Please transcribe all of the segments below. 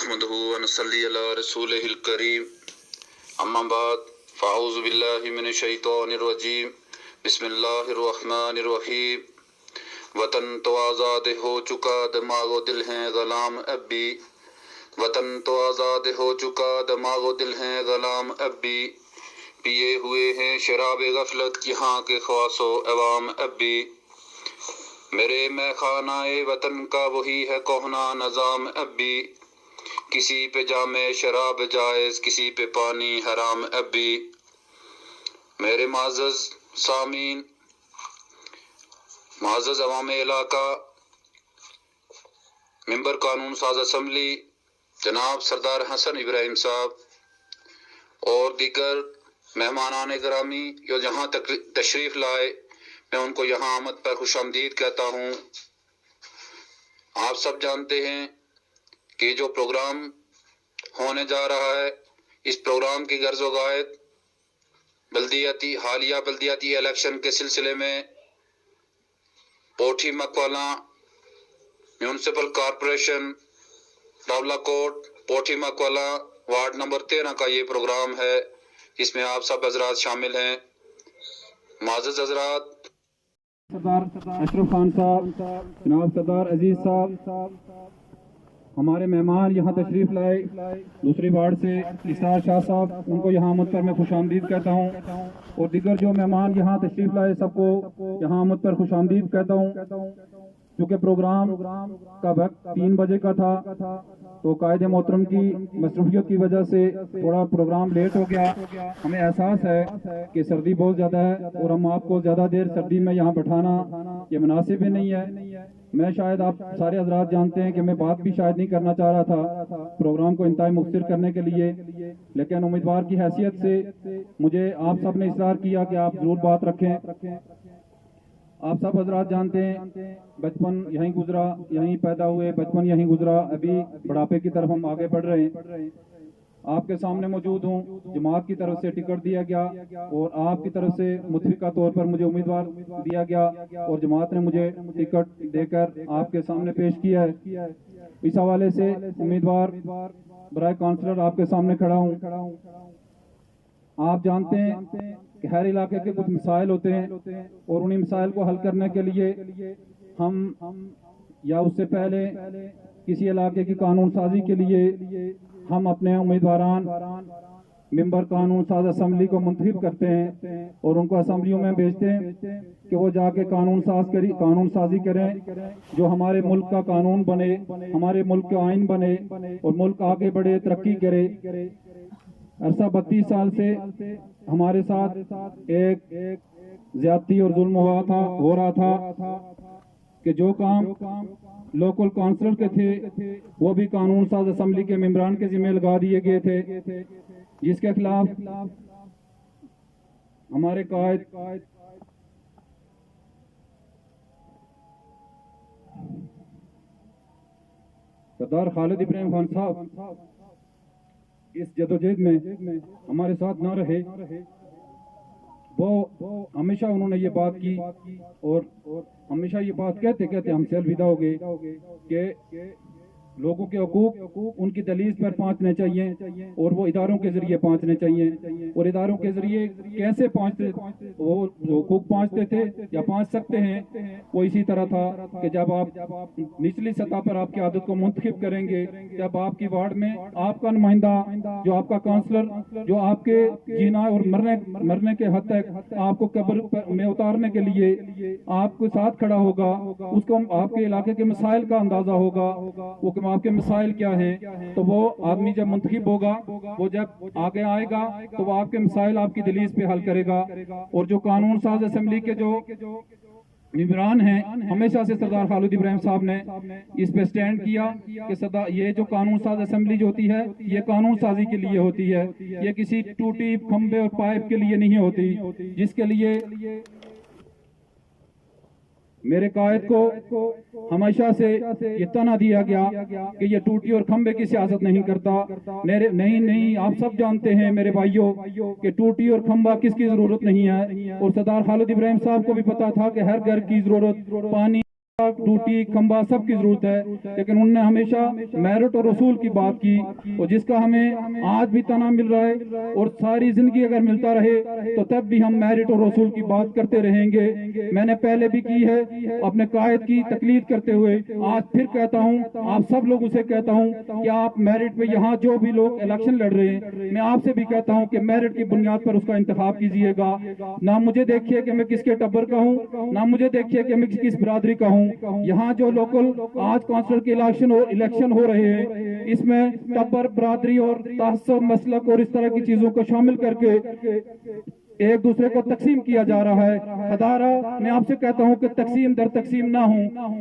नहमदुहु व नसल्ली अला रसूलिहिल करीम अम्मा बाद फ़अऊज़ु बिल्लाहि मिनश शैतानिर रजीम बिस्मिल्लाहिर रहमानिर रहीम। वतन तो आज़ाद हो चुका दिमागो दिल है ग़ुलाम अब भी, वतन तो आज़ाद हो चुका दिमागो दिल है ग़ुलाम अब भी, पिए हुए हैं शराब गफलत यहाँ के ख्वासो अवाम अब भी। मेरे मैखानाए वतन का वही है कोहना नज़ाम अब भी, किसी पे जामे शराब जायज़ किसी पे पानी हराम अब भी। मेरे माज़ज़ सामीन, माज़ज़ अवाम इलाका, मेंबर कानून साज असम्बली जनाब सरदार हसन इब्राहिम साहब और दीगर मेहमानान गिरामी जो जहाँ तक तशरीफ़ लाए, मैं उनको यहाँ आमद पर खुशामदीद कहता हूँ। आप सब जानते हैं कि जो प्रोग्राम होने जा रहा है, इस प्रोग्राम की गर्ज़ व गायत हालिया बल्दियाती इलेक्शन के सिलसिले में पोठी मकवाला म्यूनसिपल कॉरपोरेशन रावलाकोट पोठी मकवाला वार्ड नंबर 13 का ये प्रोग्राम है, जिसमें आप सब हजरात शामिल हैं। माज़ज़ हजरात सरदार अशरफ खान साहब, जनाब सरदार अजीज साहब, हमारे मेहमान यहाँ तशरीफ लाए दूसरी वार्ड से इस्तार शाह साहब, उनको यहाँ आमद पर मैं खुशामदीद कहता हूँ और दीगर जो मेहमान यहाँ तशरीफ लाए सबको यहाँ आमद पर खुशामदीद कहता हूँ। क्योंकि प्रोग्राम का वक्त 3 बजे का था, तो कायदे मोहतरम की मसरूफियत की वजह से थोड़ा प्रोग्राम लेट हो गया। हमें एहसास है कि सर्दी बहुत ज़्यादा है और हम आपको ज़्यादा देर सर्दी में यहाँ बैठाना ये मुनासिब ही नहीं है। मैं शायद आप सारे हजरात जानते हैं कि मैं बात भी शायद नहीं करना चाह रहा था प्रोग्राम को इंतहाई मुख्तर करने के लिए, लेकिन उम्मीदवार की हैसियत से मुझे आप सब ने इसरार किया कि आप जरूर बात रखें। आप सब हजरात जानते हैं बचपन यहीं गुजरा, यहीं पैदा हुए, बचपन यहीं गुजरा, अभी बुढ़ापे की तरफ हम आगे बढ़ रहे हैं। आपके सामने मौजूद हूँ, जमात की तरफ से टिकट दिया गया और आपकी तरफ से मुतफिका तौर पर मुझे उम्मीदवार दिया गया और जमात ने मुझे टिकट देकर आपके सामने पेश किया है। इस हवाले से उम्मीदवार बराए काउंसलर आपके सामने खड़ा हूँ। आप जानते हैं कि हर इलाके के कुछ मसाइल होते हैं और उन्हीं मसाइल को हल करने के लिए हम या उससे पहले किसी इलाके की कानून साजी के लिए हम अपने उम्मीदवारान मेंबर कानून साज असम्बली को मुंतखब करते हैं और उनको असम्बलियों में भेजते हैं कि वो जाके कानून साजी करें जो हमारे मुल्क का कानून बने, हमारे मुल्क का आइन बने और मुल्क आगे बढ़े, तरक्की करे। अरसा 32 साल से हमारे साथ एक ज्यादती और जुल्म हो रहा था कि जो काम लोकल काउंसिलर के थे वो भी कानून साज असम्बली के मेंबरान के जिम्मे लगा दिए गए थे, जिसके खिलाफ हमारे कायद सरदार खालिद इब्राहिम खान साहब इस जदोजहद में हमारे साथ न रहे। वो हमेशा उन्होंने ये बात की और हमेशा ये बात कहते कहते हमसे अलविदा हो गए कि लोगों के हकूक उनकी दलील पर पहुंचने चाहिए और वो इदारों के जरिए पहुंचने चाहिए। और इदारों के जरिए कैसे पहुंचते, वो हकूक पहुंचते थे या पहुंच सकते हैं, वो इसी तरह था कि जब आप निचली सतह पर आपकी आदत को मुंतखब करेंगे, जब आपकी वार्ड में आपका नुमाइंदा जो आपका काउंसलर जो आपके जीना और मरने के हद तक आपको कब्र में उतारने के लिए आपके साथ खड़ा होगा, उसको आपके इलाके के मसाइल का अंदाजा होगा, वो आपके मसाइल क्या हैं, तो वो आदमी जब मुंतखब होगा, वो जब आगे आएगा तो वो आपके मसाइल आपकी दलील पे हल करेगा। और जो कानून साज असम्बली के जो मेंबरान हैं, हमेशा से सरदार खालिद इब्राहिम साहब ने इस पे स्टैंड किया कि ये जो कानून साज असम्बली जो होती है ये कानून साजी के लिए होती है, ये किसी टूटी खंबे और पाइप के लिए नहीं होती, जिसके लिए मेरे कायद को हमेशा से ये तना दिया गया कि ये टूटी और खंबे की सियासत नहीं करता। नहीं, आप सब जानते हैं मेरे भाइयों कि टूटी और खंबा किसकी जरूरत नहीं है। और सरदार खालिद इब्राहिम साहब को भी पता था कि हर घर की जरूरत पानी टूटी खंबा सब की जरूरत है, लेकिन उन्होंने हमेशा मेरिट और रसूल की बात की, और जिसका हमें आज भी तना मिल रहा है, और सारी जिंदगी अगर मिलता रहे तो तब भी हम मेरिट और रसूल की बात करते रहेंगे। मैंने पहले भी की है अपने कायद की तकलीद करते हुए, आज फिर कहता हूँ, आप सब लोगों से कहता हूँ कि आप मेरिट पे यहाँ जो भी लोग इलेक्शन लड़ रहे हैं, मैं आपसे भी कहता हूँ कि मेरिट की बुनियाद पर उसका इंतखाब कीजिएगा। ना मुझे देखिए कि मैं किसके टब्बर का हूँ, ना मुझे देखिए कि मैं किस बिरादरी का हूँ। यहाँ जो लोकल आज काउंसिलर के इलेक्शन हो रहे हैं, इसमें टब्बर बिरादरी और तहस्सुब मसलक और इस तरह की चीजों को शामिल करके एक दूसरे को तकसीम किया जा रहा है। खदारा मैं आपसे कहता हूं कि तकसीम दर तकसीम ना हो,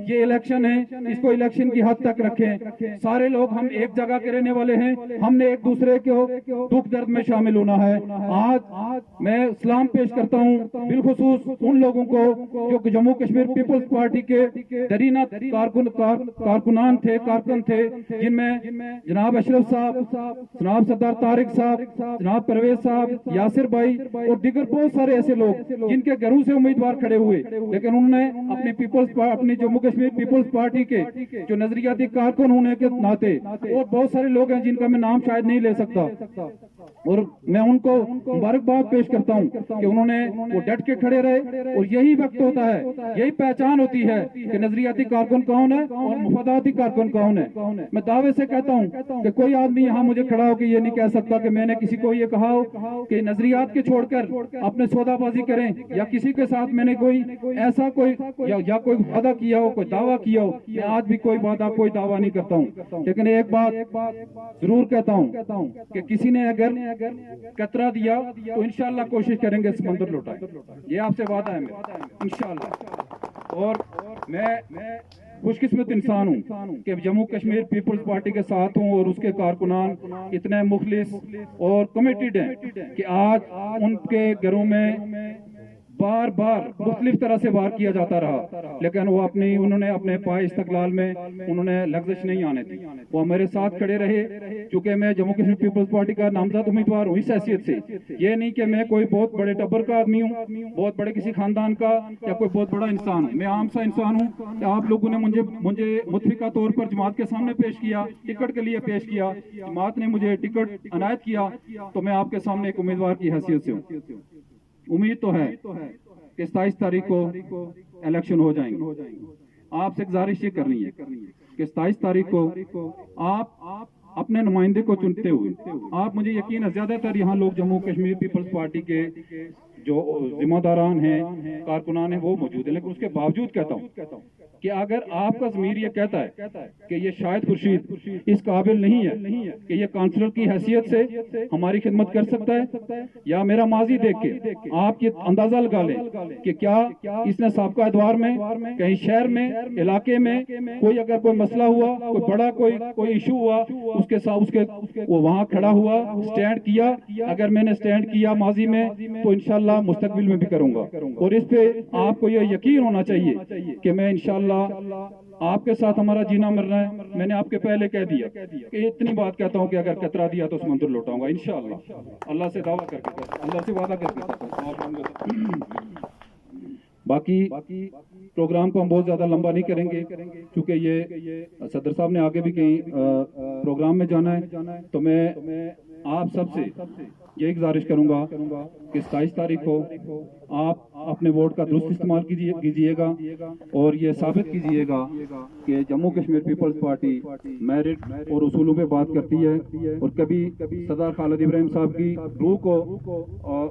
ये इलेक्शन है, इसको इलेक्शन की हद तक रखें। सारे लोग हम एक जगह के रहने वाले हैं, हमने एक दूसरे को दुख दर्द में शामिल होना है। आज मैं सलाम पेश करता हूं बिलखुसूस उन लोगों को जो जम्मू कश्मीर पीपल्स पार्टी के दरीना कारकुनान थे, कारकुन थे, जिनमें जनाब अशरफ साहब, जनाब सरदार तारिक साहब, जनाब परवेज साहब, यासिर भाई और दीगर बहुत सारे ऐसे लोग जिनके घरों से उम्मीदवार खड़े हुए, लेकिन उन्होंने अपनी जम्मू कश्मीर पीपल्स पार्टी के जो नजरियाती कारकुन होने के नाते, और बहुत सारे लोग हैं जिनका मैं नाम शायद नहीं ले सकता, और मैं उनको मुबारकबाद पेश करता हूं कि उन्होंने वो डट के खड़े रहे। और यही वक्त होता है, यही पहचान होती है कि नजरियाती कारकुन कौन है और मुफादाती कारकुन कौन है। मैं दावे से कहता हूं कि कोई आदमी यहाँ मुझे खड़ा होकर ये नहीं कह सकता कि मैंने किसी को ये कहा हो कि नजरियात के छोड़कर अपने सौदाबाजी करें, या किसी के साथ मैंने कोई ऐसा कोई या कोई वादा किया हो, कोई दावा किया हो। मैं आज भी कोई वादा कोई दावा नहीं करता हूँ, लेकिन एक बात जरूर कहता हूँ कि किसी ने अगर कतरा दिया तो इंशाल्लाह कोशिश करेंगे समंदर लौटाएं। ये आपसे वादा है मेरा इंशाल्लाह। और मैं खुशकिस्मत इंसान हूँ कि जम्मू कश्मीर पीपल्स पार्टी के साथ हूँ, और उसके कारकुनान इतने मुखलिस और कमिटेड हैं कि आज उनके घरों में बार बार मुख्तलिफ तरह से वार किया जाता रहा, लेकिन वो उन्होंने अपने पाए इस्तकलाल में उन्होंने लग्जश नहीं आने दी। वो मेरे साथ खड़े रहे, चूंकि मैं जम्मू कश्मीर पीपल्स पार्टी का नामजद उम्मीदवार हूँ इस हैसियत से। ये नहीं कि मैं कोई बहुत बड़े टब्बर का आदमी हूँ, बहुत बड़े किसी खानदान का, या कोई बहुत बड़ा इंसान हूँ। मैं आम सा इंसान हूँ कि आप लोगों ने मुझे मुतफिका तौर पर जमात के सामने पेश किया, टिकट के लिए पेश किया, जमात ने मुझे टिकट अनायत किया, तो मैं आपके सामने एक उम्मीदवार की हैसियत से हूँ। उम्मीद तो है कि 27 तारीख को इलेक्शन हो जाएंगे। आपसे गुजारिश ये करनी है कि 27 तारीख को आप अपने नुमाइंदे को चुनते हुए, आप मुझे यकीन है ज्यादातर यहाँ लोग जम्मू कश्मीर पीपल्स पार्टी के जो जिम्मेदारान हैं, कारकुनान हैं, वो मौजूद है, लेकिन उसके बावजूद कहता हूँ कि अगर आपका ज़मीर ये कहता है कि ये शायद खुर्शीद इस काबिल नहीं है कि ये काउंसलर की हैसियत से हमारी खिदमत कर सकता है, या मेरा माजी देख के आप ये अंदाजा लगा लें कि क्या इसने साबका अदवार में कहीं शहर में इलाके में कोई अगर कोई मसला हुआ, कोई बड़ा कोई इशू हुआ, उसके साथ वो वहाँ खड़ा हुआ, स्टैंड किया। अगर मैंने स्टैंड किया माजी में तो इंशाल्लाह मुस्तकबिल में भी करूंगा, और इस पे आपको ये यकीन होना चाहिए कि मैं इंशाल्लाह आपके साथ हमारा जीना मरना है। मैंने आपके पहले कह दिया कि इतनी बात कहता हूँ कि अगर कतरा दिया तो समंदर लौटाऊंगा इंशाल्लाह, अल्लाह से दावा करके, अल्लाह से वादा करके। बाकी प्रोग्राम को हम बहुत ज्यादा लंबा नहीं करेंगे, क्योंकि ये सदर साहब ने आगे भी कहीं प्रोग्राम में जाना है। तो मैं आप सबसे यही गुजारिश करूंगा कि 27 तारीख को आप अपने वोट का दुरुस्त इस्तेमाल कीजिएगा, और ये साबित कीजिएगा कि Jammu Kashmir people's party merit और उसूलों पे बात करती है, और कभी सरदार खालिद इब्राहिम साहब की रूह को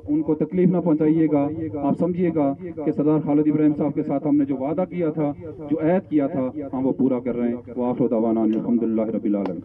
उनको तकलीफ ना पहुंचाइएगा। आप समझिएगा कि सरदार खालिद इब्राहिम साहब के साथ हमने जो वादा किया था, जो ऐद किया था, हम वो पूरा कर रहे हैं। व आखिर दावाना अल्हम्दुलिल्लाह रब्बिल आलमीन।